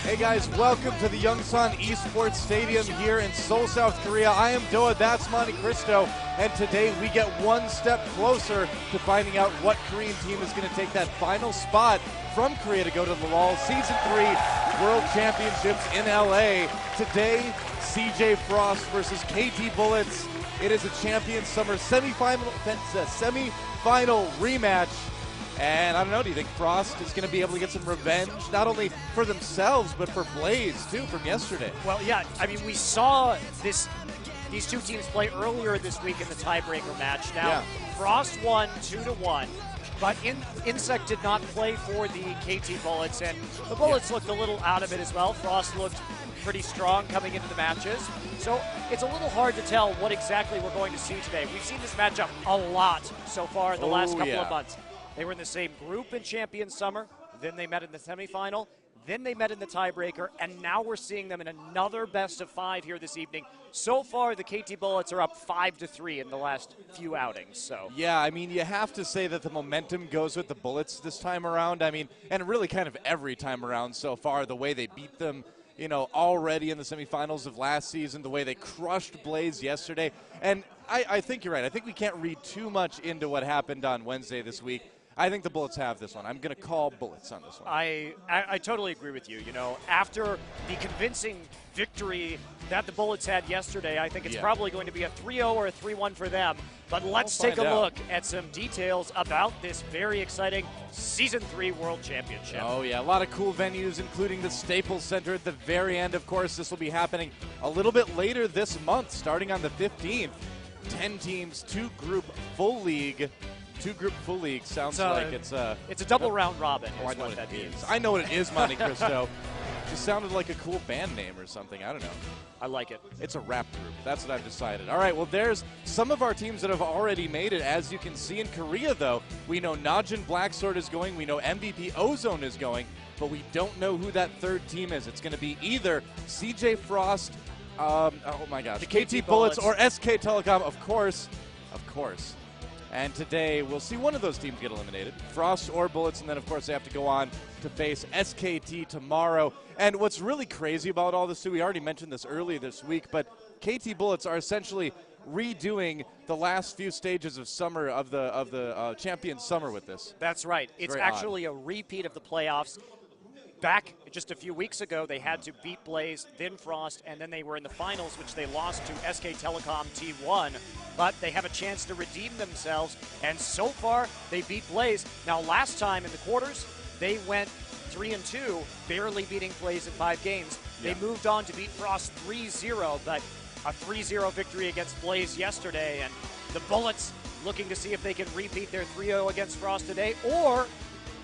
Hey guys, welcome to the Youngsan Esports Stadium here in Seoul, South Korea. I am Doa, that's Monte Cristo, and today we get one step closer to finding out what Korean team is going to take that final spot from Korea to go to the LOL Season 3 World Championships in LA. Today, CJ Frost versus KT Bullets. It is a Champion Summer semi-final rematch. And I don't know, do you think Frost is going to be able to get some revenge, not only for themselves, but for Blaze, too, from yesterday? Well, yeah, I mean, we saw these two teams play earlier this week in the tiebreaker match. Now, Frost won 2-1, but Insect did not play for the KT Bullets, and the Bullets looked a little out of it as well. Frost looked pretty strong coming into the matches. So it's a little hard to tell what exactly we're going to see today. We've seen this matchup a lot so far in the last couple of months. They were in the same group in Champion Summer, then they met in the semifinal, then they met in the tiebreaker, and now we're seeing them in another best of 5 here this evening. So far, the KT Bullets are up 5-3 in the last few outings. So yeah, I mean, you have to say that the momentum goes with the Bullets this time around. I mean, and really kind of every time around so far, the way they beat them, you know, already in the semifinals of last season, the way they crushed Blaze yesterday. And I think you're right. I think we can't read too much into what happened on Wednesday this week. I think the Bullets have this one. I'm going to call Bullets on this one. I totally agree with you. You know, after the convincing victory that the Bullets had yesterday, I think it's probably going to be a 3-0 or a 3-1 for them. But let's take a look at some details about this very exciting Season 3 World Championship. Oh, yeah. A lot of cool venues, including the Staples Center at the very end. Of course, this will be happening a little bit later this month, starting on the 15th. 10 teams, 2-group full league. 2-group full league sounds like it's a double round robin. Oh, I know what that means. I know what it is, Monte Cristo. Just sounded like a cool band name or something. I don't know. I like it. It's a rap group. That's what I've decided. All right, well, there's some of our teams that have already made it. As you can see in Korea, though, we know Najin Blacksword is going. We know MVP Ozone is going. But we don't know who that third team is. It's going to be either CJ Frost, oh my gosh, the KT Bullets or SK Telecom, of course. Of course. And today, we'll see one of those teams get eliminated, Frost or Bullets, and then, of course, they have to go on to face SKT tomorrow. And what's really crazy about all this, too, we already mentioned this earlier this week, but KT Bullets are essentially redoing the last few stages of summer of the Champion Summer with this. That's right. It's actually a repeat of the playoffs. Back just a few weeks ago, they had to beat Blaze, then Frost, and then they were in the finals, which they lost to SK Telecom T1. But they have a chance to redeem themselves, and so far, they beat Blaze. Now, last time in the quarters, they went 3-2, barely beating Blaze in 5 games. They moved on to beat Frost 3-0, but a 3-0 victory against Blaze yesterday, and the Bullets looking to see if they can repeat their 3-0 against Frost today, or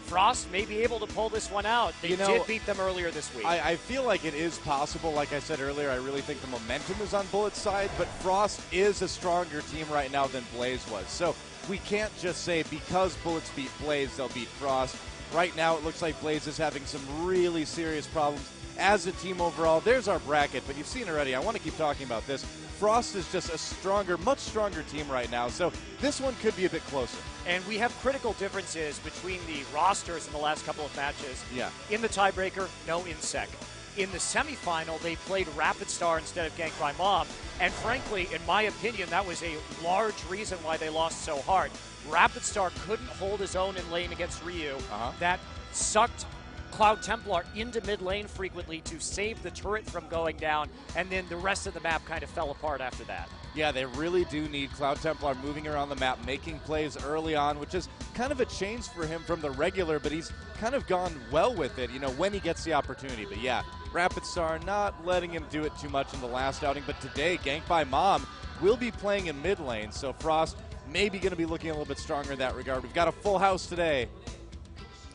Frost may be able to pull this one out. They did beat them earlier this week. I feel like it is possible. Like I said earlier, I really think the momentum is on Bullet's side, but Frost is a stronger team right now than Blaze was. So we can't just say because Bullets beat Blaze, they'll beat Frost. Right now it looks like Blaze is having some really serious problems as a team overall. There's our bracket, but you've seen already. I want to keep talking about this. Frost is just a stronger, much stronger team right now, so this one could be a bit closer. And we have critical differences between the rosters in the last couple of matches. Yeah. In the tiebreaker, no Insect. In the semifinal, they played Rapid Star instead of Gank by Mom. And frankly, in my opinion, that was a large reason why they lost so hard. Rapid Star couldn't hold his own in lane against Ryu. That sucked Cloud Templar into mid lane frequently to save the turret from going down, and then the rest of the map kind of fell apart after that. Yeah, they really do need Cloud Templar moving around the map, making plays early on, which is kind of a change for him from the regular, but he's kind of gone well with it, you know, when he gets the opportunity. But yeah, Rapid Star not letting him do it too much in the last outing, but today, Gank by Mom will be playing in mid lane, so Frost maybe going to be looking a little bit stronger in that regard. We've got a full house today.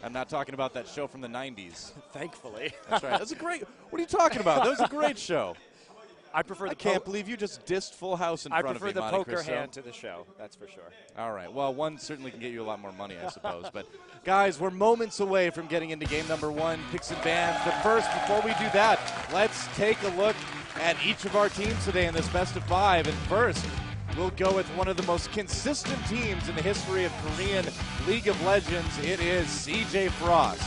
I'm not talking about that show from the 90s. Thankfully. That's right. That's a great, what are you talking about? That was a great show. I prefer the I can't believe you just dissed Full House in front of me, I prefer the Monte poker Cristo. hand to the show, that's for sure. All right. Well, one certainly can get you a lot more money, I suppose. But, guys, we're moments away from getting into game number 1, Picks and Bans. But first, before we do that, let's take a look at each of our teams today in this best of 5. And first, we'll go with one of the most consistent teams in the history of Korean League of Legends. It is CJ Frost.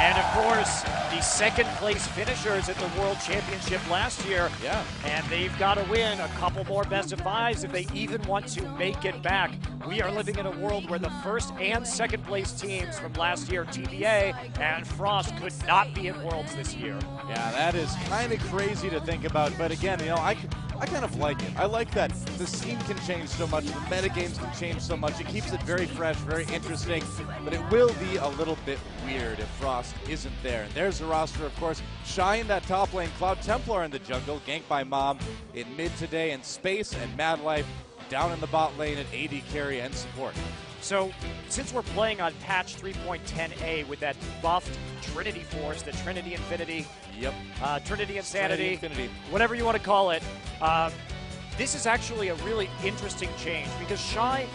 And of course, the second place finishers at the World Championship last year. Yeah. And they've got to win a couple more best of fives if they even want to make it back. We are living in a world where the first and second place teams from last year, TVA and Frost, could not be in Worlds this year. Yeah, that is kind of crazy to think about. But again, you know, I kind of like it. I like that the scene can change so much, the metagames can change so much. It keeps it very fresh, very interesting, but it will be a little bit weird if Frost isn't there. And there's the roster, of course. Shy in that top lane, Cloud Templar in the jungle, ganked by Mom in mid today, and Space and Mad Life down in the bot lane at AD carry and support. So, since we're playing on patch 3.10a with that buffed Trinity Force, the Trinity Infinity, Trinity Insanity, whatever you want to call it, this is actually a really interesting change because Shy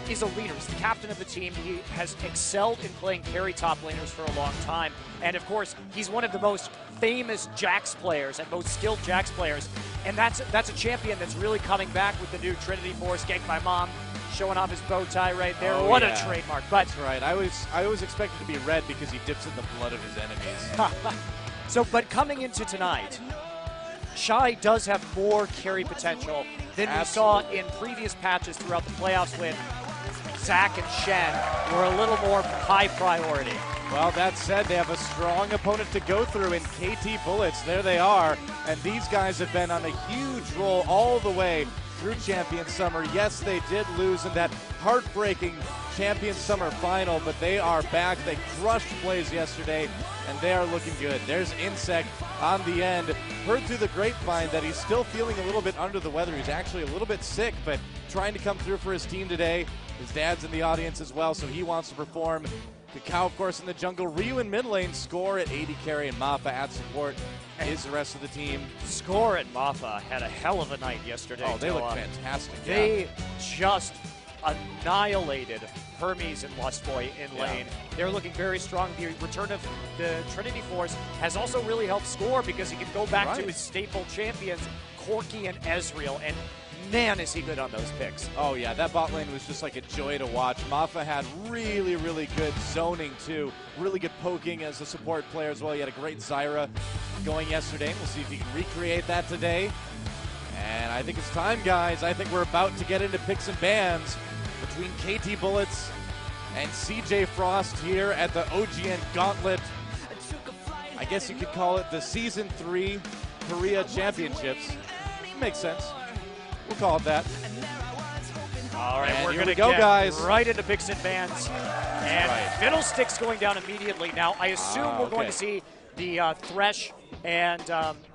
is a leader. He's the captain of the team. He has excelled in playing carry top laners for a long time. And of course, he's one of the most famous Jax players and most skilled Jax players. And that's a champion that's really coming back with the new Trinity Force, ganked by Mom, showing off his bow tie right there. Oh, what yeah. a trademark. But that's right. I always expected to be red because he dips in the blood of his enemies. But coming into tonight, Shy does have more carry potential than we saw in previous patches throughout the playoffs when Zach and Shen were a little more high priority. Well, that said, they have a strong opponent to go through in KT Bullets. There they are. And these guys have been on a huge roll all the way through Champion Summer. Yes, they did lose in that heartbreaking Champion Summer final, but they are back. They crushed Blaze yesterday, and they are looking good. There's Insect on the end. Heard through the grapevine that he's still feeling a little bit under the weather. He's actually a little bit sick, but trying to come through for his team today. His dad's in the audience as well, so he wants to perform. Kakao, of course, in the jungle. Ryu in mid lane. Score at AD carry, and Mappa at support is the rest of the team. Score and Mappa had a hell of a night yesterday. Oh, they look fantastic. They just annihilated Hermes and Lustboy in lane. They're looking very strong. The return of the Trinity Force has also really helped Score because he can go back to his staple champions, Corki and Ezreal, and man, is he good on those picks. Oh, yeah, that bot lane was just like a joy to watch. Maffa had really, really good zoning, too. Really good poking as a support player as well. He had a great Zyra going yesterday. We'll see if he can recreate that today. And I think it's time, guys. I think we're about to get into picks and bans between KT Bullets and CJ Frost here at the OGN Gauntlet. I guess you could call it the Season 3 Korea Championships. Makes sense. We'll call it that. All right, we're going to go, get guys. right into picks and bans. And Fiddlesticks going down immediately. Now, I assume we're going to see the Thresh and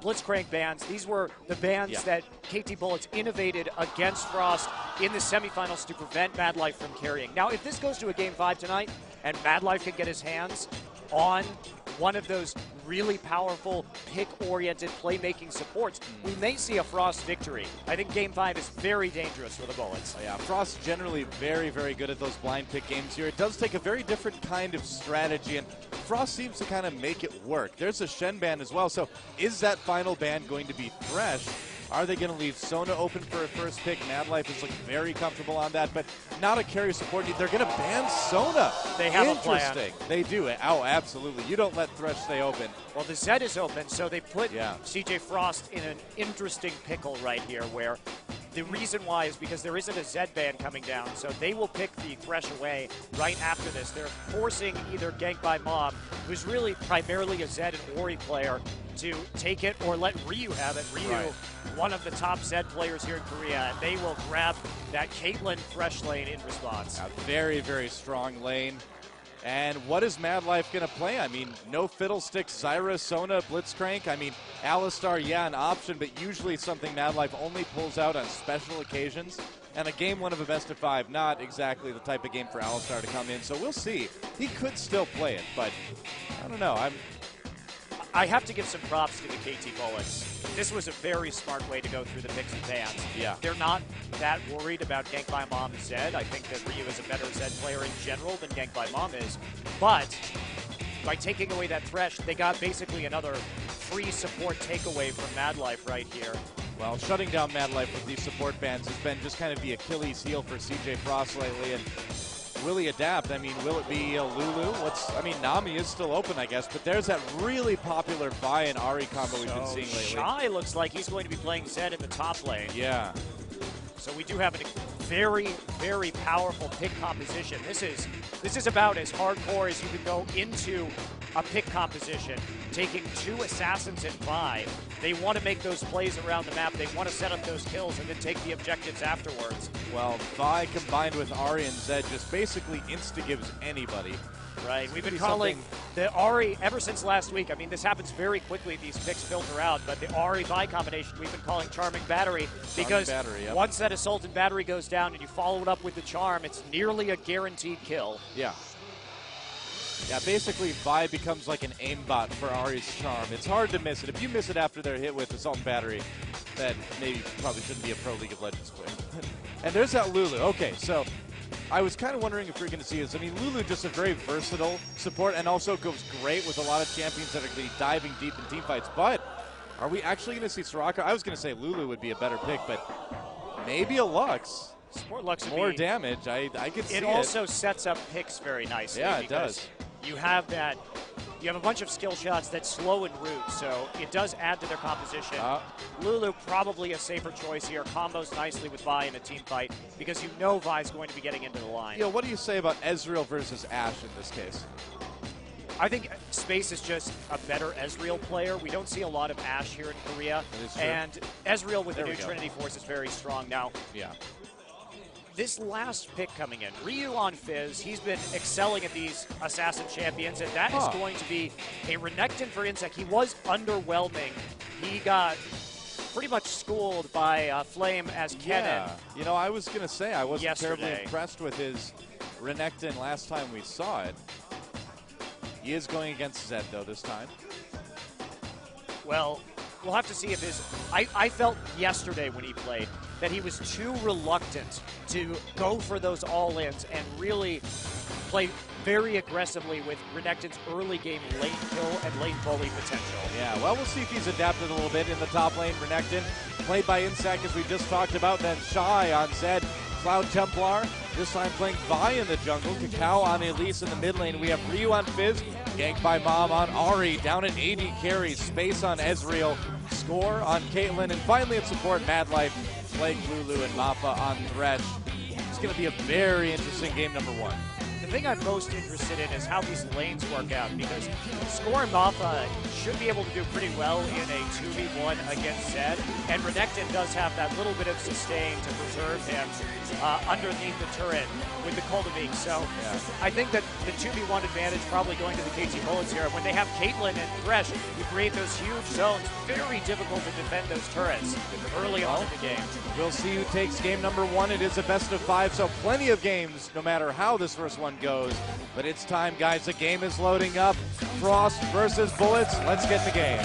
Blitzcrank bans. These were the bans that KT Bullets innovated against Frost in the semifinals to prevent Mad Life from carrying. Now, if this goes to a Game 5 tonight and Mad Life can get his hands on one of those really powerful pick-oriented playmaking supports, we may see a Frost victory. I think Game 5 is very dangerous for the Bullets. Oh, yeah, Frost generally very, very good at those blind pick games here. It does take a very different kind of strategy, and Frost seems to kind of make it work. There's a Shen ban as well, so is that final ban going to be Thresh? Are they going to leave Sona open for a first pick? Mad Life is looking very comfortable on that, but not a carry support need. They're going to ban Sona. They have a plan. Interesting. They do it. Oh, absolutely. You don't let Thresh stay open. Well, the Z is open, so they put CJ Frost in an interesting pickle right here where the reason why is because there isn't a Z ban coming down, so they will pick the Thresh away right after this. They're forcing either Gank by Mom, who's really primarily a Z and Ori player, to take it or let Ryu have it. Ryu, one of the top Z players here in Korea, and they will grab that Caitlyn Thresh lane in response. A very, very strong lane. And what is Mad Life going to play? I mean, no Fiddlesticks, Zyra, Sona, Blitzcrank. I mean, Alistar, yeah, an option, but usually something Mad Life only pulls out on special occasions. And a game one of a best of 5, not exactly the type of game for Alistar to come in. So we'll see. He could still play it, but I don't know. I have to give some props to the KT Bullets. This was a very smart way to go through the picks and bans. Yeah. They're not that worried about Gank by Mom and Zed. I think that Ryu is a better Zed player in general than Gank by Mom is. But by taking away that Thresh, they got basically another free support takeaway from Mad Life right here. Well, shutting down Mad Life with these support bans has been just kind of the Achilles heel for CJ Frost lately. And will he adapt? I mean, will it be Lulu? Nami is still open, I guess, but there's that really popular Vi and Ari combo we've been seeing lately. Shy looks like he's going to be playing Zed in the top lane. Yeah. So we do have a very, very powerful pick composition. This is about as hardcore as you can go into a pick composition. Taking 2 assassins and Vi, they want to make those plays around the map. They want to set up those kills and then take the objectives afterwards. Well, Vi combined with Ari and Zed just basically insta-gives anybody. Right, we've been calling the Ari, ever since last week, I mean, this happens very quickly, these picks filter out, but the Ari-Vi combination we've been calling Charming Battery because once that Assault and Battery goes down and you follow it up with the Charm, it's nearly a guaranteed kill. Yeah. Yeah, basically Vi becomes like an aimbot for Ari's Charm. It's hard to miss it. If you miss it after they're hit with Assault and Battery, then maybe probably shouldn't be a pro League of Legends player. And there's that Lulu. Okay, so I was kind of wondering if you're going to see this. I mean, Lulu just a very versatile support and also goes great with a lot of champions that are going to be diving deep in team fights. But are we actually going to see Soraka? I was going to say Lulu would be a better pick, but maybe a Lux. Support Lux more damage. I could see it. It also sets up picks very nicely. Yeah, it does. You have that. You have a bunch of skill shots that slow and root, so it does add to their composition. Lulu probably a safer choice here. Combos nicely with Vi in a team fight because you know Vi's going to be getting into the line. What do you say about Ezreal versus Ashe in this case? I think Space is just a better Ezreal player. We don't see a lot of Ashe here in Korea. And Ezreal with the new Trinity Force is very strong now. Yeah. This last pick coming in, Ryu on Fizz, he's been excelling at these Assassin champions, and that is going to be a Renekton for Insec. He was underwhelming. He got pretty much schooled by Flame as Kennen. Yeah. I was going to say, I wasn't terribly impressed with his Renekton last time we saw it. He is going against Zed, though, this time. Well, we'll have to see if I felt yesterday when he played that he was too reluctant to go for those all-ins and really play very aggressively with Renekton's early game late kill and late bully potential. Yeah, well, we'll see if he's adapted a little bit in the top lane. Renekton, played by Insec, as we just talked about, then Shy on Zed. Cloud Templar, this time playing Vi in the jungle. Cacao on Elise in the mid lane. We have Ryu on Fizz, ganked by Mom on Ari, down at AD carries, Space on Ezreal, Score on Caitlyn, and finally in support, Mad Life, Plague Lulu, and Mappa on Thresh. It's going to be a very interesting game number 1. The thing I'm most interested in is how these lanes work out, because Score and Mappa should be able to do pretty well in a 2v1 against Zed, and Renekton does have that little bit of sustain to preserve him underneath the turret with the Cultivate. So I think that the 2v1 advantage probably going to the KT Bullets here. When they have Caitlyn and Thresh, you create those huge zones. Very difficult to defend those turrets early on in the game. We'll see who takes game number 1. It is a best of 5, so plenty of games no matter how this first one goes. But it's time, guys. The game is loading up. Frost versus Bullets. Let's get the game.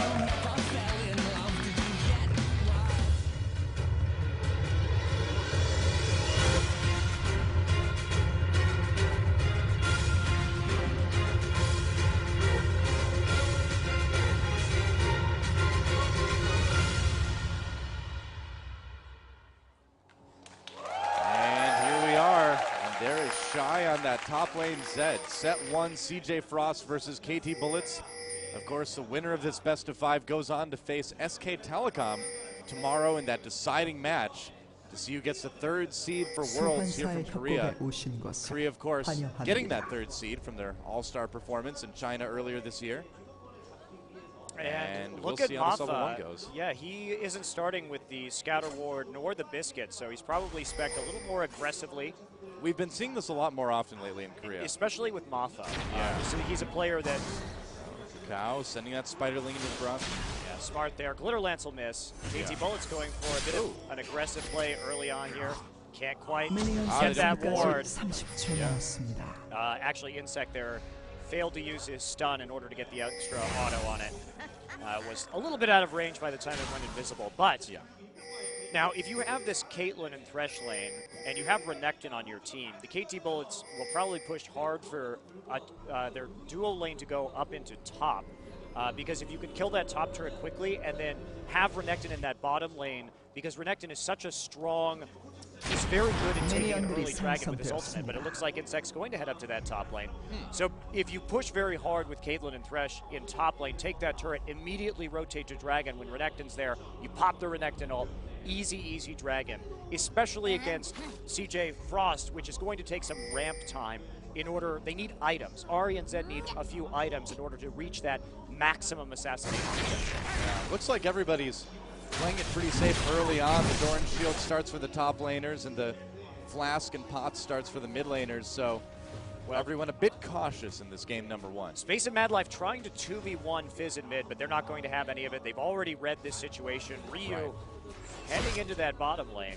That top lane Zed. Set 1, CJ Frost versus KT Bullets. Of course, the winner of this best of 5 goes on to face SK Telecom tomorrow in that deciding match to see who gets the 3rd seed for Worlds here from Korea. Korea, of course, getting that 3rd seed from their all-star performance in China earlier this year. And we'll look at see how this level 1 Mappa. goes. Yeah, he isn't starting with the Scatter Ward nor the Biscuit, so he's probably spec'd a little more aggressively. We've been seeing this a lot more often lately in Korea. Especially with Mappa. So he's a player that... Cacao sending that Spiderling into the brush. Yeah, smart there. Glitter Lance will miss. KT Bullets going for a bit of an aggressive play early on here. Can't quite get that ward. Actually, Insec there failed to use his stun in order to get the extra auto on it. Was a little bit out of range by the time it went invisible, but... Now, if you have this Caitlyn and Thresh lane, and you have Renekton on your team, the KT Bullets will probably push hard for their dual lane to go up into top. Because if you can kill that top turret quickly and then have Renekton in that bottom lane, because Renekton is such a strong He's very good at taking an early dragon with his ultimate, but it looks like Insect's going to head up to that top lane. So if you push very hard with Caitlyn and Thresh in top lane, take that turret, immediately rotate to dragon. When Renekton's there, you pop the Renekton ult. Easy, easy dragon, especially against CJ Frost, which is going to take some ramp time in order, they need items. Ahri and Zed need a few items in order to reach that maximum assassination. Yeah, looks like everybody's playing it pretty safe early on. The Doran Shield starts for the top laners, and the Flask and Pot starts for the mid laners, so everyone a bit cautious in this game number 1. Space and Mad Life trying to 2v1 Fizz in mid, but they're not going to have any of it. They've already read this situation. Ryu heading into that bottom lane.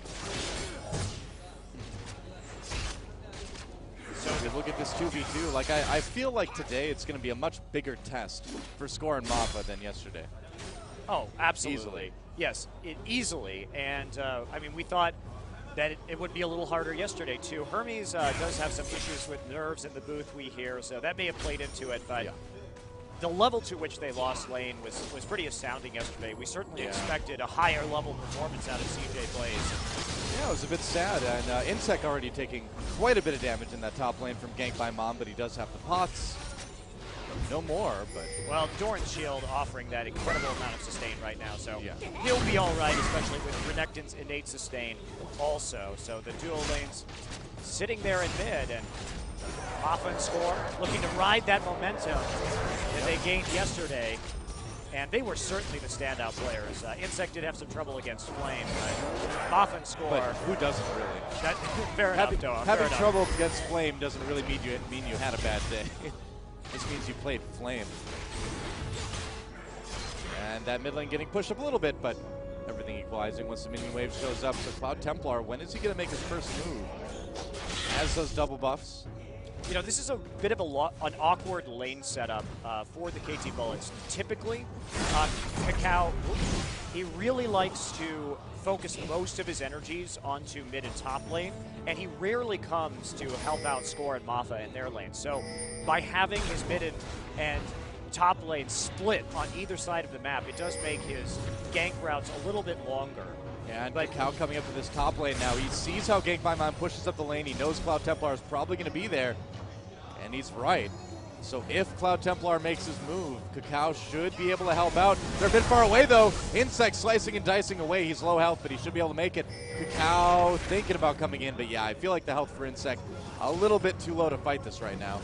So if you look at this 2v2, like I feel like today it's going to be a much bigger test for Score and Mappa than yesterday. Oh, absolutely. Easily. Yes, easily. And, I mean, we thought that it would be a little harder yesterday, too. Hermes does have some issues with nerves in the booth, we hear, so that may have played into it. But the level to which they lost lane was pretty astounding yesterday. We certainly expected a higher level performance out of CJ Blaze. Yeah, it was a bit sad. And Insect already taking quite a bit of damage in that top lane from gank by Mom, but he does have the pots. No more, but... Well, Doran's Shield offering that incredible amount of sustain right now, so he'll be all right, especially with Renekton's innate sustain also. So the dual lanes sitting there in mid, and Mappa and Score looking to ride that momentum that they gained yesterday. And they were certainly the standout players. Insect did have some trouble against Flame, but Mappa and Score... But who doesn't really? That, fair enough, Having trouble against Flame doesn't really mean you had a bad day. This means you played Flame. And that mid lane getting pushed up a little bit, but everything equalizing once the minion wave shows up. So Cloud Templar, when is he going to make his first move? Has those double buffs. You know, this is a bit of an awkward lane setup for the KT Bullets. Typically, Kakao, he really likes to focus most of his energies onto mid and top lane, and he rarely comes to help out Score and Mappa in their lane. So by having his mid and top lane split on either side of the map, it does make his gank routes a little bit longer. Yeah, and Kakao coming up to this top lane now. He sees how Gank by Mom pushes up the lane. He knows Cloud Templar is probably going to be there, and he's right. So if Cloud Templar makes his move, Kakao should be able to help out. They're a bit far away, though. Insect slicing and dicing away. He's low health, but he should be able to make it. Kakao thinking about coming in, but yeah, I feel like the health for Insect a little bit too low to fight this right now.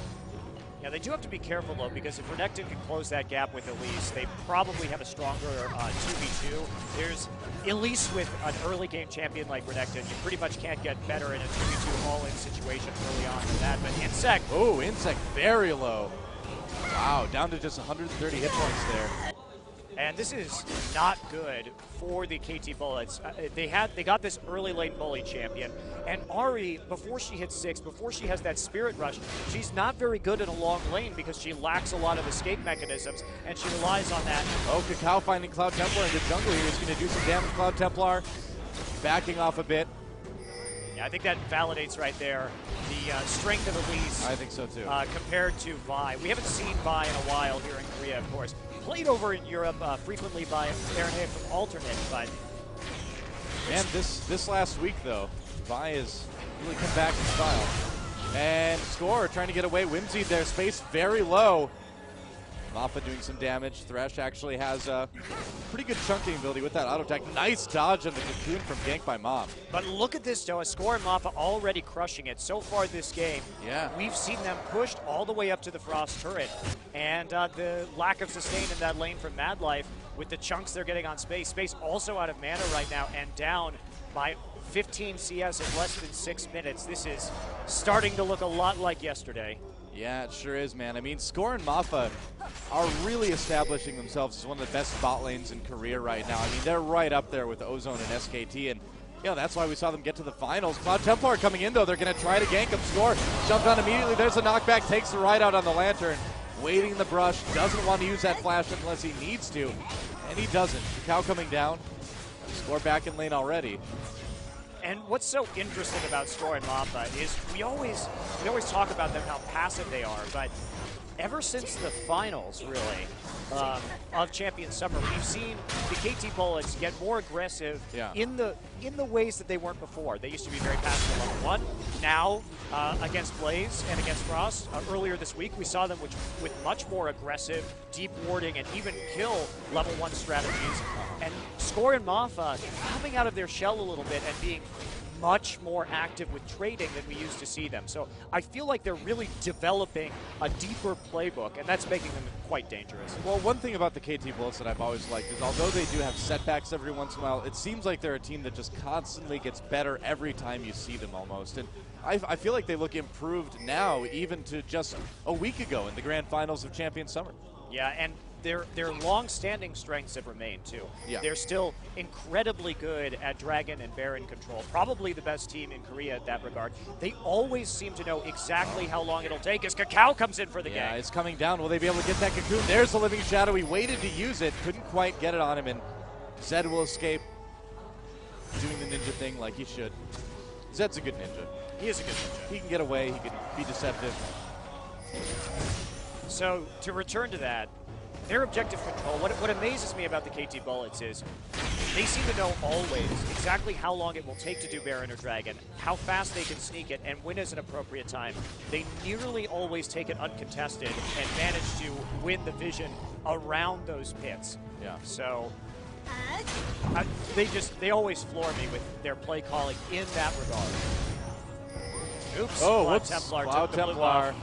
Yeah, they do have to be careful, though, because if Renekton can close that gap with Elise, they probably have a stronger 2v2. There's, Elise with an early game champion like Renekton, you pretty much can't get better in a 2v2 all-in situation early on than that. But Insect. Oh, Insect very low. Wow, down to just 130 hit points there. And this is not good for the KT Bullets. They got this early lane bully champion, and Ahri, before she hits 6, before she has that Spirit Rush, she's not very good in a long lane because she lacks a lot of escape mechanisms, and she relies on that. Oh, Kakao finding Cloud Templar in the jungle here is going to do some damage. Cloud Templar backing off a bit. Yeah, I think that validates right there the strength of Elise. I think so too. Compared to Vi. We haven't seen Vi in a while here in Korea, of course. Played over in Europe frequently by Aaron Hay from Alternate, but... Man, this last week, though, Vi has really come back in style. And Score trying to get away. Whimsy there, space very low. Mappa doing some damage. Thresh actually has a pretty good chunking ability with that auto attack. Nice dodge on the cocoon from Gank by Mom. But look at this, though. Score and Mappa already crushing it so far this game. Yeah. We've seen them pushed all the way up to the Frost turret. And the lack of sustain in that lane from Mad Life with the chunks they're getting on Space. Space also out of mana right now and down by 15 CS in less than 6 minutes. This is starting to look a lot like yesterday. Yeah, it sure is, man. I mean, Score and Mappa are really establishing themselves as one of the best bot lanes in Korea right now. I mean, they're right up there with Ozone and SKT, and that's why we saw them get to the finals. Cloud Templar coming in, though. They're going to try to gank him. Score jumped on immediately. There's a knockback, takes the ride out on the Lantern. Waiting in the brush, doesn't want to use that flash unless he needs to, and he doesn't. Kakao coming down. Score back in lane already. And what's so interesting about Score and Mappa is we always talk about them, how passive they are, but ever since the finals, really, of Champion Summer, we've seen the KT Bullets get more aggressive in the ways that they weren't before. They used to be very passive at level 1. Now, against Blaze and against Frost, earlier this week, we saw them with much more aggressive, deep warding, and even kill level 1 strategies. And Score and Mafa coming out of their shell a little bit and being much more active with trading than we used to see them. So I feel like they're really developing a deeper playbook, and that's making them quite dangerous. Well, one thing about the KT Bullets that I've always liked is although they do have setbacks every once in a while, it seems like they're a team that just constantly gets better every time you see them almost. And I feel like they look improved now, even to just a week ago in the Grand Finals of Champion Summer. Yeah, and their long-standing strengths have remained, too. Yeah. They're still incredibly good at Dragon and Baron control, probably the best team in Korea at that regard. They always seem to know exactly how long it'll take as Kakao comes in for the game. Yeah, it's coming down. Will they be able to get that Cocoon? There's the Living Shadow. He waited to use it, couldn't quite get it on him, and Zed will escape, doing the ninja thing like he should. Zed's a good ninja. He is a good ninja. He can get away. He can be deceptive. So, to return to that, their objective control, what amazes me about the KT Bullets is they seem to know always exactly how long it will take to do Baron or Dragon, how fast they can sneak it, and when is an appropriate time. They nearly always take it uncontested and manage to win the vision around those pits. Yeah. So they always floor me with their play calling in that regard. Oops. Oh, Cloud whoops. Templar Cloud took the blue Templar. buff.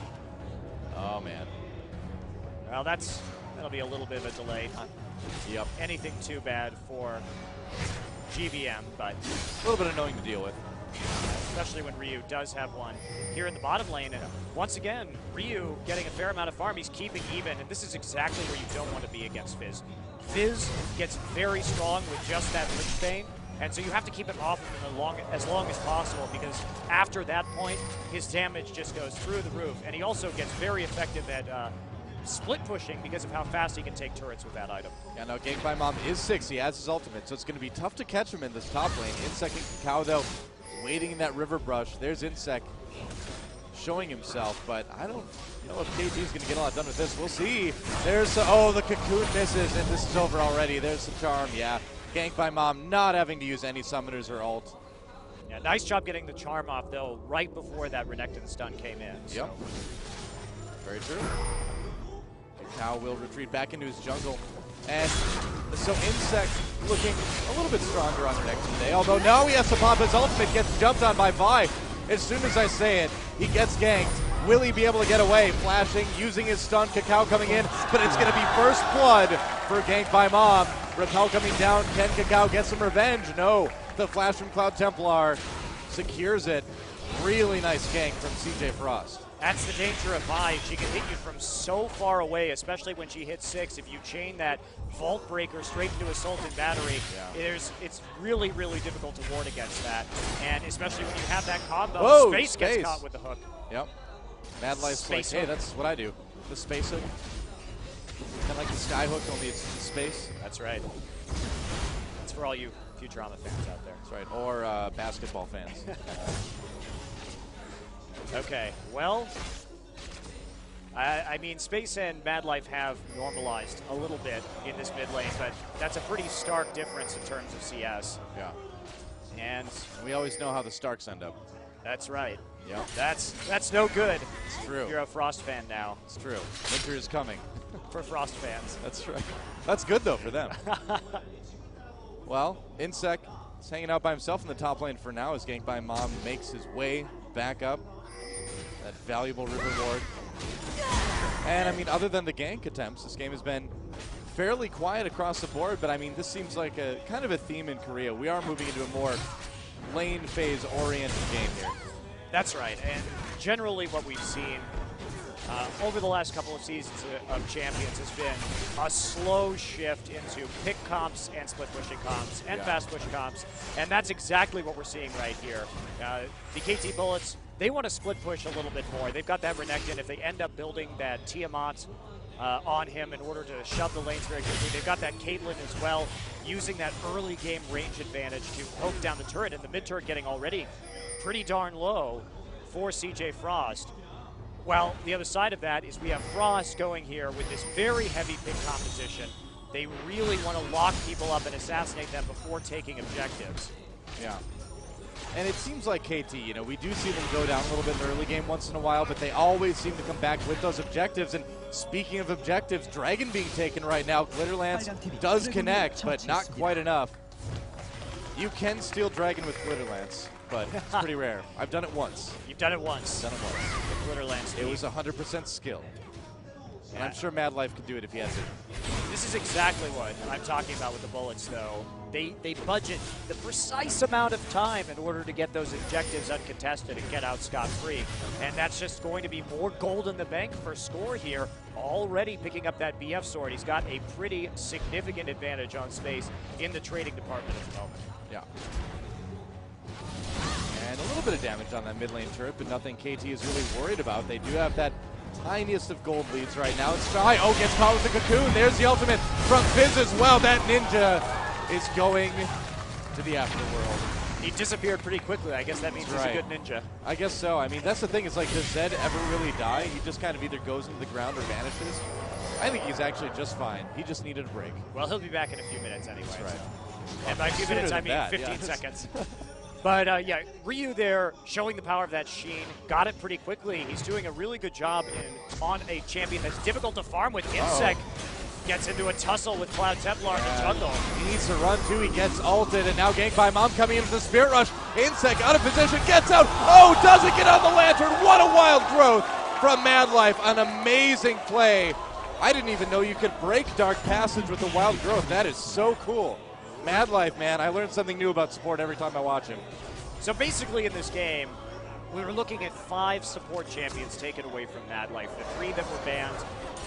Oh, man. Well, that'll be a little bit of a delay. Not Yep. anything too bad for GVM, but A little bit annoying to deal with. especially when Ryu does have one here in the bottom lane. And once again, Ryu getting a fair amount of farm. He's keeping even, and this is exactly where you don't want to be against Fizz. Fizz gets very strong with just that Lich Bane, and so you have to keep it off him as long as possible, because after that point, his damage just goes through the roof. And he also gets very effective at split pushing because of how fast he can take turrets with that item. Yeah, now Gang by Mom is 6. He has his ultimate, so it's going to be tough to catch him in this top lane. Insec and Kakao, though, waiting in that river brush. There's Insec showing himself, but I don't know if KT's going to get a lot done with this. We'll see. There's, the Cocoon misses, and this is over already. There's the charm, yeah. Gank by Mom not having to use any summoners or ult. Yeah, nice job getting the charm off, though, right before that Renekton stun came in. So. Yep. Very true. Kakao will retreat back into his jungle. And so Insect looking a little bit stronger on Renekton today, although now he has to pop his ultimate, gets jumped on by Vi. As soon as I say it, he gets ganked. Will he be able to get away? Flashing, using his stun, Kakao coming in, but it's going to be first blood for Gank by Mom. Repel coming down, can Kakao get some revenge? No, the flash from Cloud Templar secures it. Really nice gank from CJ Frost. That's the danger of Vi. She can hit you from so far away, especially when she hits 6. If you chain that Vault Breaker straight into Assault and Battery, it's really, really difficult to ward against that. And especially when you have that combo, Whoa, Space gets caught with the hook. Yep. Mad Life's like, hey, that's what I do. The space hook. Kind of like the sky hook, only it's in space. That's right. That's for all you Futurama fans out there. That's right. Or basketball fans. Okay, well, I mean, Space and Mad Life have normalized a little bit in this mid lane, but that's a pretty stark difference in terms of CS. Yeah. And we always know how the Starks end up. That's right. Yeah. That's no good. It's true. You're a Frost fan now. It's true. Winter is coming. For Frost fans. That's right. That's good, though, for them. Well, Insec is hanging out by himself in the top lane for now as Gank by Mom makes his way back up. That valuable river ward. And, I mean, other than the gank attempts, this game has been fairly quiet across the board, but, I mean, this seems like a kind of a theme in Korea. We are moving into a more lane phase-oriented game here. That's right, and generally what we've seen over the last couple of seasons of Champions has been a slow shift into pick comps and split pushing comps and fast push comps, and that's exactly what we're seeing right here. The KT Bullets, they want to split push a little bit more. They've got that Renekton. If they end up building that Tiamat on him in order to shove the lanes very quickly, they've got that Caitlyn as well, using that early game range advantage to poke down the turret, and the mid turret getting already pretty darn low for CJ Frost. Well, the other side of that is we have Frost going here with this very heavy pick composition. They really want to lock people up and assassinate them before taking objectives. Yeah. And it seems like KT, we do see them go down a little bit in the early game once in a while, but they always seem to come back with those objectives. And speaking of objectives, Dragon being taken right now, Glitterlance does connect, but not quite enough. You can steal Dragon with Glitterlance, but it's pretty rare. I've done it once. You've done it once. Done it once. With Glitterlance. It was 100% skill. And I'm sure Mad Life could do it if he has it. This is exactly what I'm talking about with the bullets, though. They budget the precise amount of time in order to get those objectives uncontested and get out scot-free. And that's just going to be more gold in the bank for Score here. Already picking up that BF sword. He's got a pretty significant advantage on space in the trading department at the moment. Yeah. And a little bit of damage on that mid lane turret, but nothing KT is really worried about. They do have that tiniest of gold leads right now. It's Shy. Oh, gets caught with the cocoon. There's the ultimate from Fizz as well. That ninja is going to the afterworld. He disappeared pretty quickly. I guess that means he's a good ninja. I guess so. I mean, that's the thing. Is like, does Zed ever really die? He just kind of either goes into the ground or vanishes. I think he's actually just fine. He just needed a break. Well, he'll be back in a few minutes anyway. That's right. So. And by a few minutes, I mean 15 seconds. But yeah, Ryu there showing the power of that Sheen. Got it pretty quickly. He's doing a really good job on a champion that's difficult to farm with. Insect gets into a tussle with Cloud Templar in the jungle. He needs to run too. He gets ulted, and now ganked by Mom coming into the Spirit Rush. Insect out of position, gets out. Oh, doesn't get on the Lantern. What a wild growth from Mad Life. An amazing play. I didn't even know you could break Dark Passage with the wild growth. That is so cool. Mad Life, man. I learn something new about support every time I watch him. So basically in this game, we were looking at 5 support champions taken away from Mad Life. The 3 that were banned,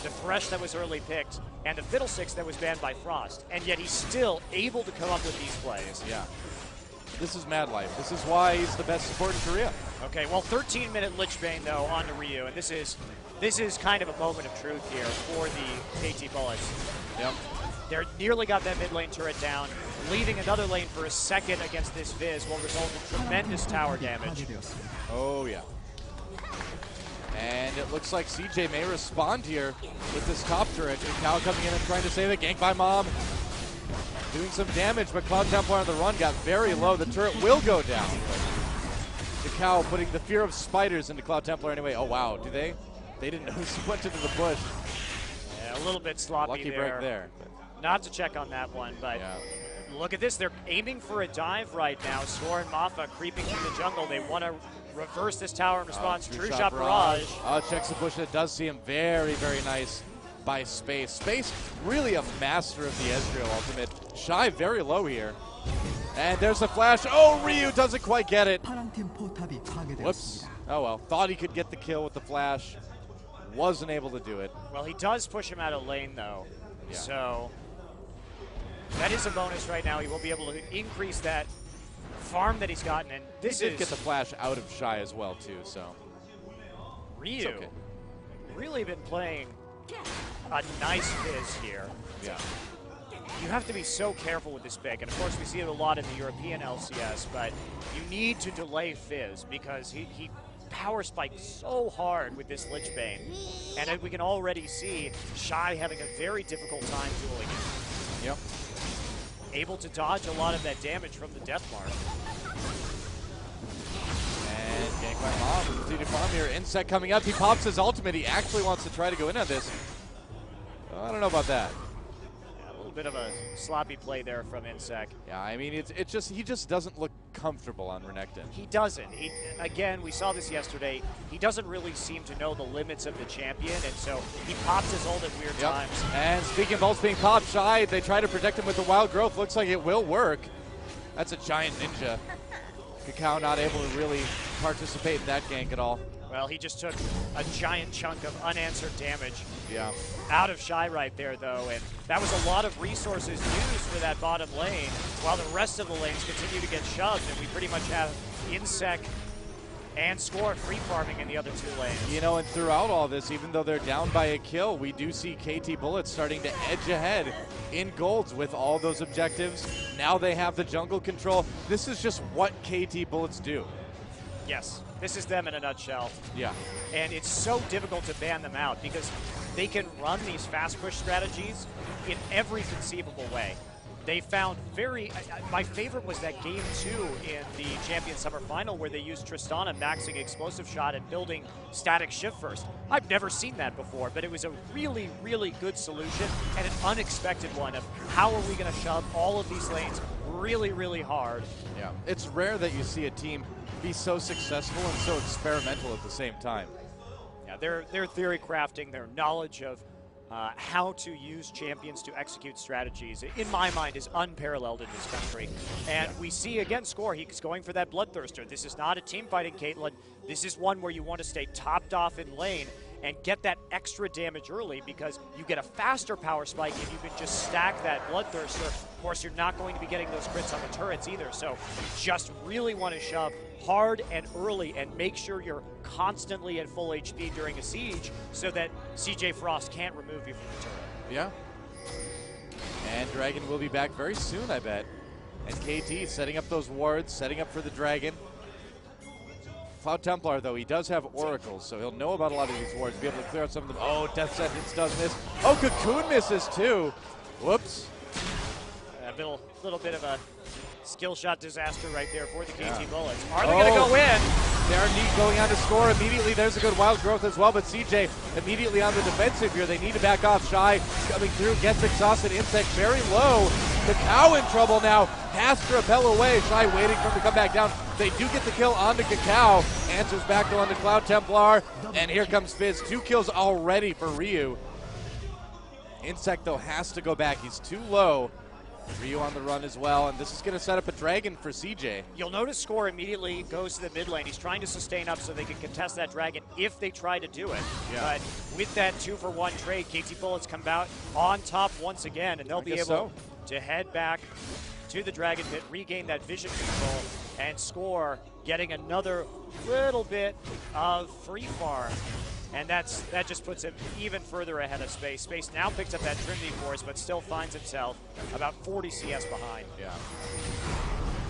the Thresh that was early picked, and the Fiddlesticks that was banned by Frost. And yet he's still able to come up with these plays. Yeah. This is Mad Life. This is why he's the best support in Korea. Okay, well, 13-minute Lichbane, though, on to Ryu. And this is kind of a moment of truth here for the KT Bullets. Yep. They're nearly got that mid lane turret down. Leaving another lane for a second against this Viz will result in tremendous tower damage. Oh, yeah. And it looks like CJ may respond here with this top turret. Kakao coming in and trying to save it. Gank by Mom. Doing some damage, but Cloud Templar on the run got very low. The turret will go down. Kakao putting the fear of spiders into Cloud Templar anyway. Oh, wow. Do they? They didn't know he went into the bush. Yeah, a little bit sloppy Lucky there. break there. Not to check on that one, but look at this. They're aiming for a dive right now. Score and Mafa creeping through the jungle. They want to reverse this tower in response. True shot barrage. Checks the bush. That does see him. Very, very nice by Space. Space really a master of the Ezreal ultimate. Shy very low here. And there's the flash. Oh, Ryu doesn't quite get it. Whoops. Oh, well. Thought he could get the kill with the flash. Wasn't able to do it. Well, he does push him out of lane, though. Yeah. So that is a bonus right now. He will be able to increase that farm that he's gotten. And this did get the flash out of Shy as well, too, so. Ryu okay. really been playing a nice Fizz here. Yeah. You have to be so careful with this pick. And, of course, we see it a lot in the European LCS, but you need to delay Fizz because he power spiked so hard with this Lichbane. And we can already see Shy having a very difficult time dueling it. Yep. Able to dodge a lot of that damage from the Death Mark. And gank by Mom with the completed farm here. Insect coming up. He pops his ultimate. He actually wants to try to go in on this. I don't know about that. Yeah, a little bit of a sloppy play there from Insect. Yeah, I mean, he just doesn't look comfortable on Renekton. He doesn't. Again, we saw this yesterday. He doesn't really seem to know the limits of the champion, and so he pops his ult at weird times. And speaking of ults being popped, Shy, they try to protect him with the wild growth. Looks like it will work. That's a giant ninja. Kakao not able to really participate in that gank at all. Well, he just took a giant chunk of unanswered damage out of Shy right there, though, and that was a lot of resources used for that bottom lane, while the rest of the lanes continue to get shoved, and we pretty much have Insect and Score free farming in the other 2 lanes. You know, and throughout all this, even though they're down by a kill, we do see KT Bullets starting to edge ahead in golds with all those objectives. Now they have the jungle control. This is just what KT Bullets do. Yes, this is them in a nutshell. Yeah. And it's so difficult to ban them out because they can run these fast push strategies in every conceivable way. They found my favorite was that game 2 in the Champion Summer Final where they used Tristana maxing explosive shot and building static shift first. I've never seen that before, but it was a really, really good solution and an unexpected one of how are we going to shove all of these lanes really, really hard. Yeah, it's rare that you see a team be so successful and so experimental at the same time. Yeah, their theory crafting, their knowledge of how to use champions to execute strategies, in my mind, is unparalleled in this country. And we see, again, Score, he's going for that Bloodthirster. This is not a team fighting, Caitlin. This is one where you want to stay topped off in lane and get that extra damage early because you get a faster power spike if you can just stack that Bloodthirster. Of course, you're not going to be getting those crits on the turrets either, so you just really want to shove hard and early and make sure you're constantly at full HP during a siege so that CJ Frost can't remove you from the turret. Yeah. And Dragon will be back very soon, I bet. And KT setting up those wards, setting up for the Dragon. Cloud Templar, though, he does have oracles, so he'll know about a lot of these wards, be able to clear out some of them. Oh, Death Sentence does miss. Oh, Cocoon misses, too. Whoops. A little bit of a skill shot disaster right there for the KT Yeah. Bullets. Are they going to go in? They're neat going on to Score immediately. There's a good wild growth as well, but CJ immediately on the defensive here. They need to back off. Shy coming through, gets exhausted. Insect very low. The Cow in trouble now. Has to repel away. Shy waiting for him to come back down. They do get the kill onto Cacao. Answers back though onto Cloud Templar. And here comes Fizz. 2 kills already for Ryu. Insect though has to go back. He's too low. Ryu on the run as well, and this is going to set up a Dragon for CJ. You'll notice Score immediately goes to the mid lane. He's trying to sustain up so they can contest that Dragon if they try to do it. Yeah. But with that 2-for-1 trade, KT Bullets come out on top once again, and they'll be able to head back to the Dragon Pit, regain that vision control, and Score getting another little bit of free farm. And that just puts him even further ahead of Space. Space now picks up that Trinity Force, but still finds himself about 40 CS behind. Yeah.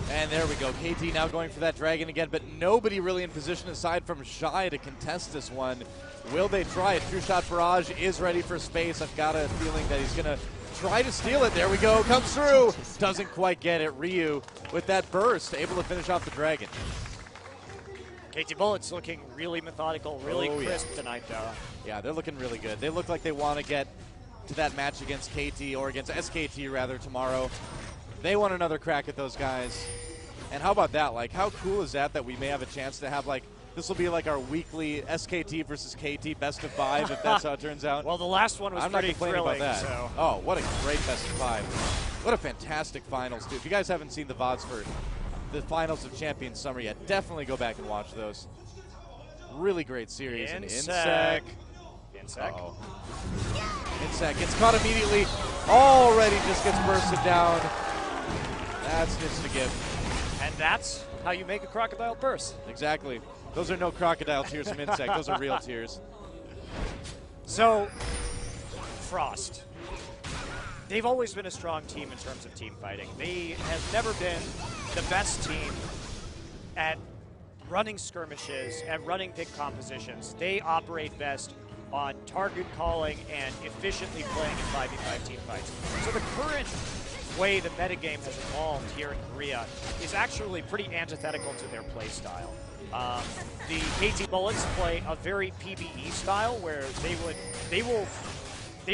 And there we go. KT now going for that Dragon again, but nobody really in position aside from Shy to contest this one. Will they try it? True Shot Barrage is ready for Space. I've got a feeling that he's going to try to steal it. There we go. Comes through. Doesn't quite get it. Ryu with that burst, able to finish off the Dragon. KT Bullets looking really methodical, really crisp tonight, though. Yeah, they're looking really good. They look like they want to get to that match against KT, or against SKT rather, tomorrow. They want another crack at those guys. And how about that? Like, how cool is that we may have a chance to have, like, this will be like our weekly SKT versus KT best of 5 if that's how it turns out. Well, the last one was pretty thrilling. About that. So. Oh, what a great best of 5. What a fantastic finals, too. If you guys haven't seen the VODs for the finals of Champions Summer yet, definitely go back and watch those. Really great series. Insect. Uh-oh. Insect gets caught immediately. Already just gets bursted down. That's just to give. And that's how you make a crocodile burst. Exactly. Those are no crocodile tears from Insect. Those are real tears. So, Frost. They've always been a strong team in terms of team fighting. They have never been the best team at running skirmishes and running pick compositions. They operate best on target calling and efficiently playing in 5v5 team fights. So the current way the metagame has evolved here in Korea is actually pretty antithetical to their play style. The KT Bullets play a very PvE style where they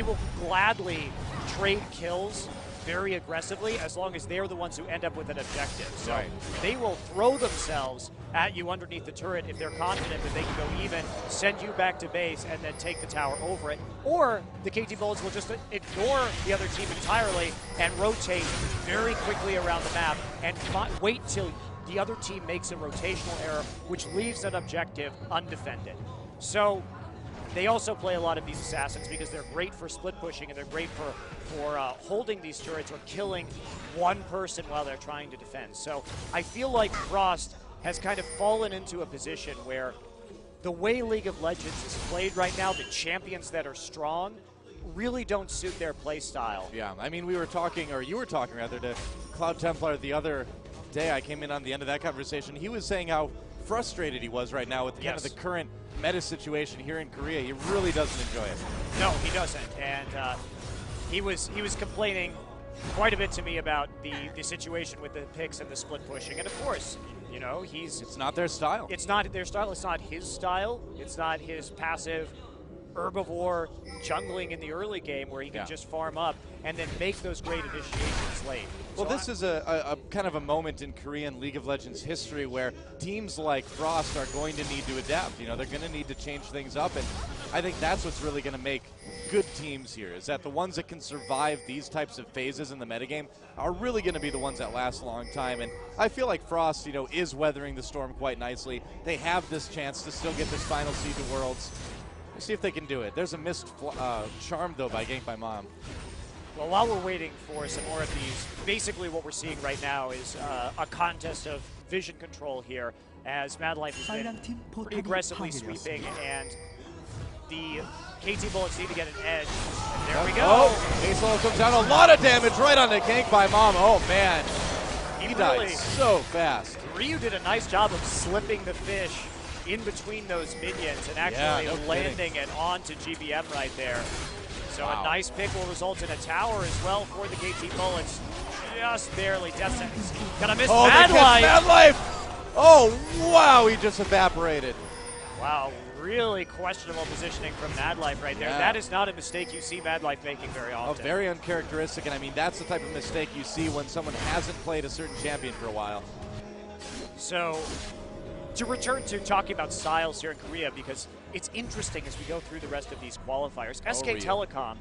will gladly trade kills very aggressively as long as they're the ones who end up with an objective. So they will throw themselves at you underneath the turret if they're confident that they can go even, send you back to base, and then take the tower over it. Or the KT Bullets will just ignore the other team entirely and rotate very quickly around the map and wait till the other team makes a rotational error, which leaves an objective undefended. So they also play a lot of these assassins because they're great for split pushing and they're great for holding these turrets or killing one person while they're trying to defend. So I feel like Frost has kind of fallen into a position where the way League of Legends is played right now, the champions that are strong really don't suit their play style. Yeah, I mean, we were talking, or you were talking rather, to Cloud Templar the other Day, I came in on the end of that conversation. He was saying how frustrated he was right now with kind of the current meta situation here in Korea. He really doesn't enjoy it. No, he doesn't. And he was complaining quite a bit to me about the situation with the picks and the split pushing. And of course, you know, it's not their style. It's not their style. It's not his style. It's not his passive herbivore jungling in the early game where he can just farm up and then make those great initiations late. Well, so this is a kind of a moment in Korean League of Legends history where teams like Frost are going to need to adapt. You know, they're going to need to change things up, and I think that's what's really going to make good teams here, is that the ones that can survive these types of phases in the metagame are really going to be the ones that last a long time. And I feel like Frost, you know, is weathering the storm quite nicely. They have this chance to still get this final seed to Worlds. We'll see if they can do it. There's a missed charm, though, by Gank by Mom. Well, while we're waiting for some more of these, basically what we're seeing right now is a contest of vision control here, as Mad Life has been pretty aggressively sweeping, and the KT Bullets need to get an edge. And there we go. Oh, Ace comes down. A lot of damage right on the Gank by Mom. Oh, man. He died so fast. Ryu did a nice job of slipping the fish in between those minions and actually landing it onto GBM right there. So a nice pick will result in a tower as well for the KT Bullets. Just barely. Death sentence. Gonna miss Mad Life. Mad Life. Oh, wow. He just evaporated. Wow. Really questionable positioning from Mad Life right there. That is not a mistake you see Mad Life making very often. Oh, very uncharacteristic. And I mean, that's the type of mistake you see when someone hasn't played a certain champion for a while. So, to return to talking about styles here in Korea, because it's interesting as we go through the rest of these qualifiers. SK Telecom,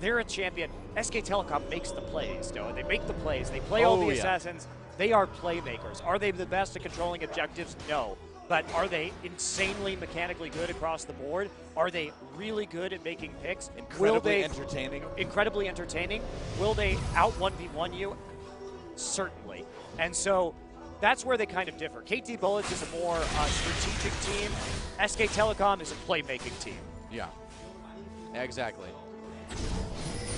they're a champion. SK Telecom makes the plays, though. They make the plays. They play all the assassins. They are playmakers. Are they the best at controlling objectives? No. But are they insanely mechanically good across the board? Are they really good at making picks? Incredibly entertaining. Incredibly entertaining. Will they out 1v1 you? Certainly. And so that's where they kind of differ. KT Bullets is a more strategic team. SK Telecom is a playmaking team. Yeah, exactly.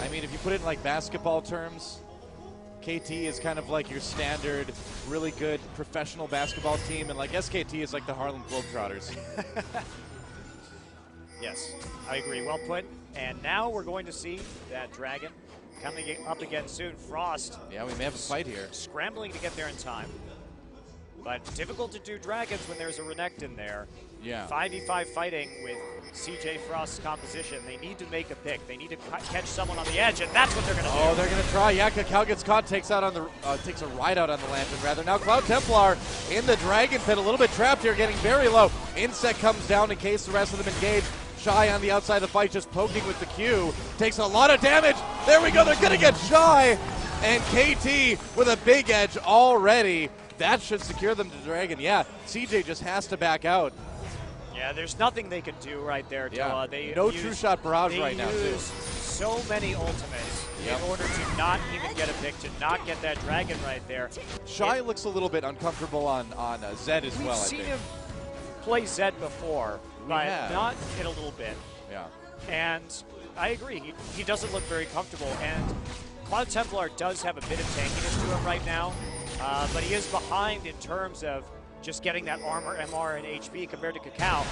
I mean, if you put it in like basketball terms, KT is kind of like your standard, really good professional basketball team, and like SKT is like the Harlem Globetrotters. Yes, I agree. Well put. And now we're going to see that Dragon coming up again soon. Frost. Yeah, we may have a fight here. Scrambling to get there in time. But difficult to do Dragons when there's a Renekton there. Yeah. 5v5 fighting with CJ Frost's composition. They need to make a pick. They need to catch someone on the edge, and that's what they're going to do. Oh, they're going to try. Yeah, Kakao gets caught, takes a ride out on the Lantern, rather. Now Cloud Templar in the Dragon Pit, a little bit trapped here, getting very low. Insect comes down in case the rest of them engage. Shy on the outside of the fight, just poking with the Q. Takes a lot of damage. There we go. They're going to get Shy. And KT with a big edge already. That should secure them to Dragon. Yeah, CJ just has to back out. Yeah, there's nothing they can do right there, Toa. Yeah. No true shot barrage right now, too. They use so many ultimates in order to not even get a pick, to not get that Dragon right there. Shy looks a little bit uncomfortable on Zed as well, I think. We've seen him play Zed before, but not in a little bit. Yeah. And I agree. He doesn't look very comfortable. And Cloud Templar does have a bit of tankiness to him right now. But he is behind in terms of just getting that armor, MR, and HP compared to Kakao.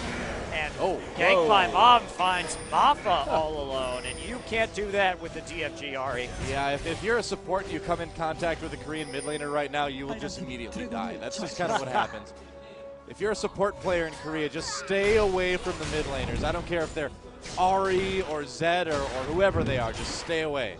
And Gank by Mom finds Mafa all alone, and you can't do that with the DFG, Ari. Yeah, if you're a support and you come in contact with a Korean mid laner right now, you will just immediately die. That's just kind of what happens. If you're a support player in Korea, just stay away from the mid laners. I don't care if they're Ari or Zed or whoever they are, just stay away.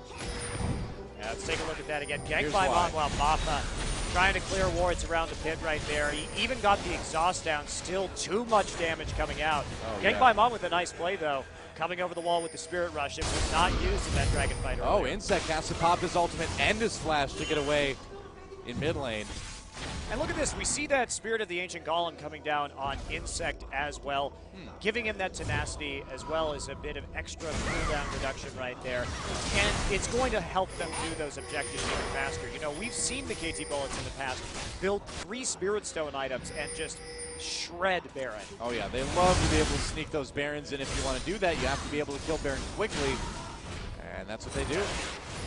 Yeah, let's take a look at that again. Gank by Mom while Mafa trying to clear wards around the pit right there. He even got the exhaust down. Still too much damage coming out. Gank by Mom with a nice play, though. Coming over the wall with the Spirit Rush. It was not used in that Dragon fight earlier. Oh, Insect has to pop his ultimate and his flash to get away in mid lane. And look at this. We see that Spirit of the Ancient Golem coming down on Insect as well, giving him that tenacity as well as a bit of extra cooldown reduction right there. And it's going to help them do those objectives even faster. You know, we've seen the KT Bullets in the past build 3 Spirit Stone items and just shred Baron. Oh yeah, they love to be able to sneak those Barons in. If you want to do that, you have to be able to kill Baron quickly. And that's what they do.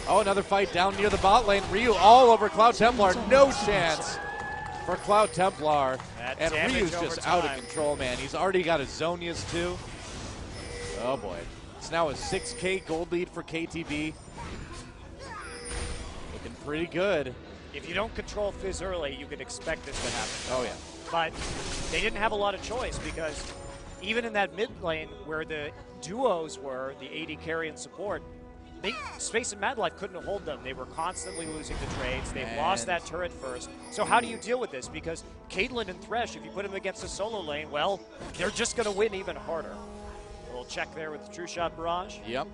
Oh, another fight down near the bot lane. Ryu all over Cloud Templar. No chance for Cloud Templar. And Ryu's just out of control, man. He's already got his Zonias, too. Oh, boy. It's now a 6K gold lead for KTB. Looking pretty good. If you don't control Fizz early, you can expect this to happen. Oh, yeah. But they didn't have a lot of choice because even in that mid lane where the duos were, the AD carry and support, Space and Mad Life couldn't hold them. They were constantly losing the trades. They've lost that turret first. So how do you deal with this? Because Caitlyn and Thresh, if you put them against a solo lane, well, they're just going to win even harder. A little check there with the True Shot Barrage. Yep.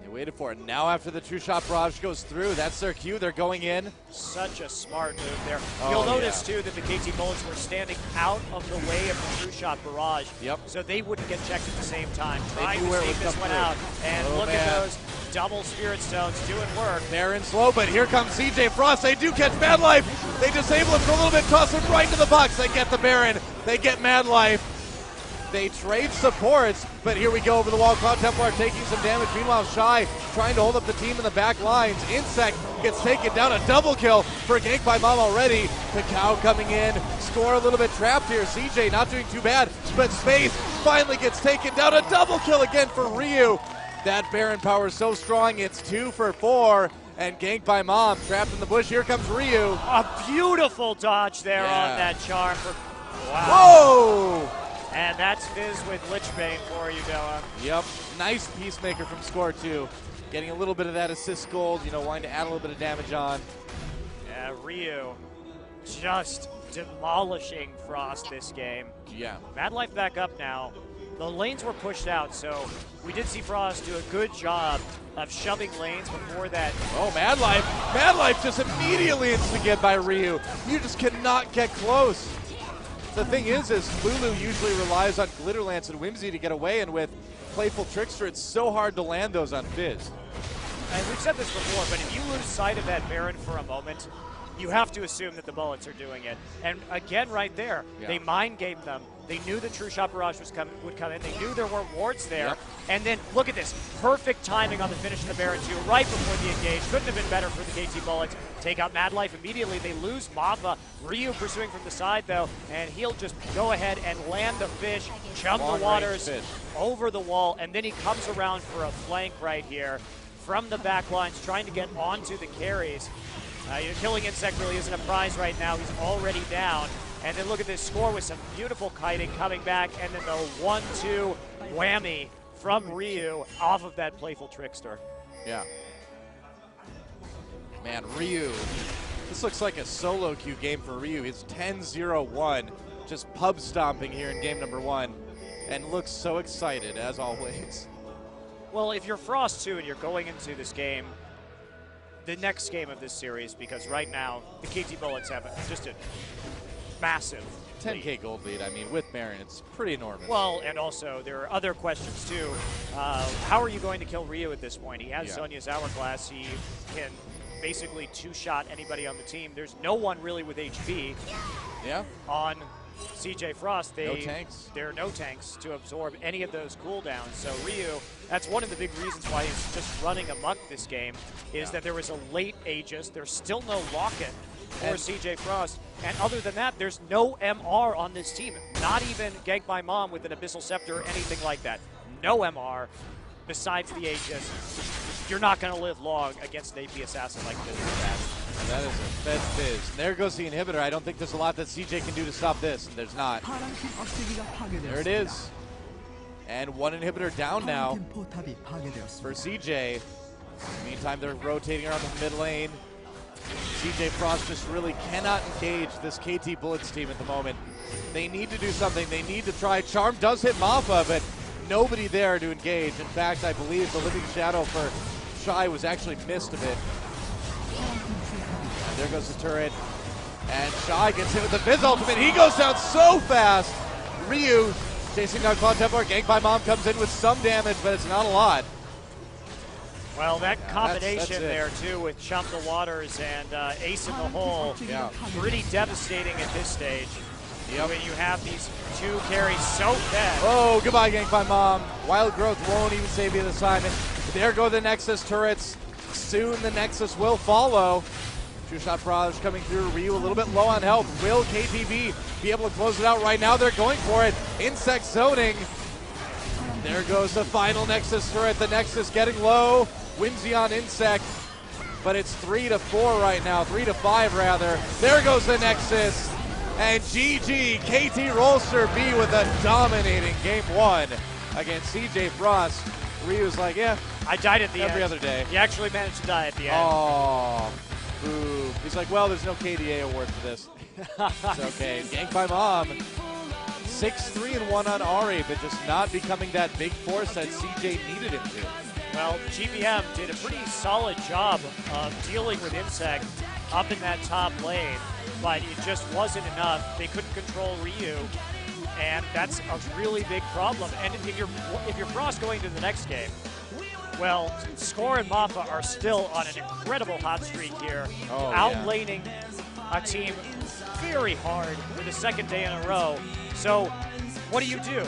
They waited for it. Now after the True Shot Barrage goes through, that's their cue. They're going in. Such a smart move there. You'll notice, too, that the KT Bullets were standing out of the way of the True Shot Barrage. Yep. So they wouldn't get checked at the same time. Trying to where sneak this one out. And look at those double Spirit Stones doing work. They're in slow, but here comes CJ Frost. They do catch Mad Life. They disable him for a little bit, toss him right into the box. They get the Baron. They get Mad Life. They trade supports, but here we go over the wall. Cloud Templar taking some damage. Meanwhile, Shy trying to hold up the team in the back lines. Insect gets taken down. A double kill for a gank by Mom already. Kakao coming in. Score a little bit trapped here. CJ not doing too bad, but Space finally gets taken down. A double kill again for Ryu. That Baron power is so strong. It's 2 for 4. And gank by Mom. Trapped in the bush. Here comes Ryu. A beautiful dodge there on that charm. Wow. Whoa! And that's Fizz with Lichbane for you, Dylan. Yep. Nice Peacemaker from Score 2. Getting a little bit of that assist gold, wanting to add a little bit of damage on. Yeah, Ryu just demolishing Frost this game. Yeah. Mad Life back up now. The lanes were pushed out, so we did see Frost do a good job of shoving lanes before that. Oh, Mad Life. Mad Life just immediately instigated by Ryu. You just cannot get close. The thing is Lulu usually relies on Glitter Lance and Whimsy to get away, and with Playful Trickster, it's so hard to land those on Fizz. And we've said this before, but if you lose sight of that Baron for a moment, you have to assume that the Bullets are doing it. And again, right there, they mind gamed them. They knew the True Shot Barrage would come in. They knew there were wards there. Yep. And then, look at this. Perfect timing on the finish of the Baron, too, right before the engage. Couldn't have been better for the KT Bullets. Take out Mad Life immediately. They lose Mappa. Ryu pursuing from the side, though, and he'll just go ahead and land the fish, jump the waters over the wall, and then he comes around for a flank right here from the back lines, trying to get onto the carries. Killing Insect really isn't a prize right now. He's already down. And then look at this Score with some beautiful kiting coming back, and then the 1-2 whammy from Ryu off of that Playful Trickster. Yeah. Man, Ryu. This looks like a solo queue game for Ryu. He's 10-0-1, just pub stomping here in game number 1, and looks so excited, as always. Well, if you're Frost, too, and you're going into this game, the next game of this series, because right now the KT Bullets have just a massive 10K gold lead. I mean, with Baron, it's pretty enormous. Well, and also there are other questions too. How are you going to kill Ryu at this point? He has Zhonya's Hourglass. He can basically two-shot anybody on the team. There's no one really with HP. Yeah. On CJ Frost, no tanks. There are no tanks to absorb any of those cooldowns. So Ryu, that's one of the big reasons why he's just running amok this game, is that there was a late Aegis. There's still no lock-in for CJ Frost. And other than that, there's no MR on this team. Not even Gank by Mom with an Abyssal Scepter or anything like that. No MR besides the Aegis. You're not going to live long against an AP assassin like this. That is a Fed Fizz. There goes the inhibitor. I don't think there's a lot that CJ can do to stop this, and there's not. There it is. And one inhibitor down now for CJ. Meantime, they're rotating around the mid lane. CJ Frost just really cannot engage this KT Bullets team at the moment. They need to do something. They need to try. Charm does hit Mappa, but nobody there to engage. In fact, I believe the Living Shadow for Shy was actually missed a bit. And there goes the turret. And Shy gets hit with the Fizz ultimate. He goes down so fast. Ryu chasing down Cloud Templar. Gank by Mom comes in with some damage, but it's not a lot. Well, that combination there, too, with Chump the Waters and Ace in the Hole, pretty devastating at this stage. When you have these two carries so fed. Oh, goodbye, Gank by Mom. Wild Growth won't even save you this time. And there go the Nexus turrets. soon the Nexus will follow. Two-shot barrage coming through. Ryu a little bit low on health. Will KTV be able to close it out right now? They're going for it. Insect zoning. There goes the final Nexus turret. The Nexus getting low. Whimsy on Insect. But it's 3-4 right now. 3-5 rather. There goes the Nexus. And GG, KT Rolster B with a dominating game 1 against CJ Frost. Ryu's like, yeah. I died at the every end. other day. He actually managed to die at the end. Oh, boo. He's like, well, there's no KDA award for this. It's okay. Ganked by Mom. 6-3-1 on Ari, but just not becoming that big force that CJ needed him to. Well, GBM did a pretty solid job of dealing with Insect up in that top lane, but it just wasn't enough. They couldn't control Ryu, and that's a really big problem. And if you're Frost going to the next game, well, Score and Maffa are still on an incredible hot streak here, outlaning a team very hard for the second day in a row. So what do?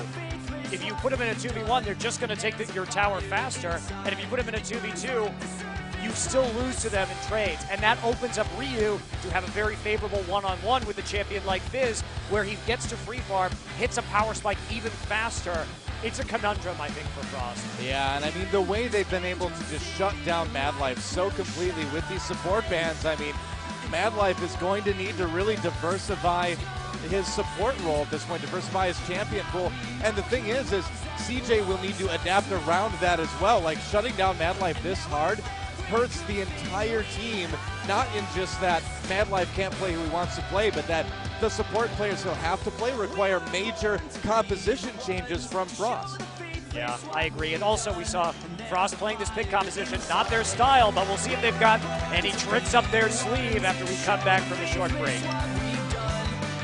If you put them in a 2v1, they're just going to take your tower faster. And if you put them in a 2v2, you still lose to them in trades. And that opens up Ryu to have a very favorable one-on-one with a champion like Fizz, where he gets to free farm, hits a power spike even faster. It's a conundrum, I think, for Frost. Yeah, and I mean, the way they've been able to just shut down Mad Life so completely with these support bans, I mean, Mad Life is going to need to really diversify his support role at this point, diversify his champion pool. And the thing is CJ will need to adapt around that as well. Like, shutting down Mad Life this hard hurts the entire team, not in just that Mad Life can't play who he wants to play, but that the support players he'll have to play require major composition changes from Frost. Yeah, I agree. And also we saw Frost playing this pick composition, not their style, but we'll see if they've got any tricks up their sleeve after we come back from a short break.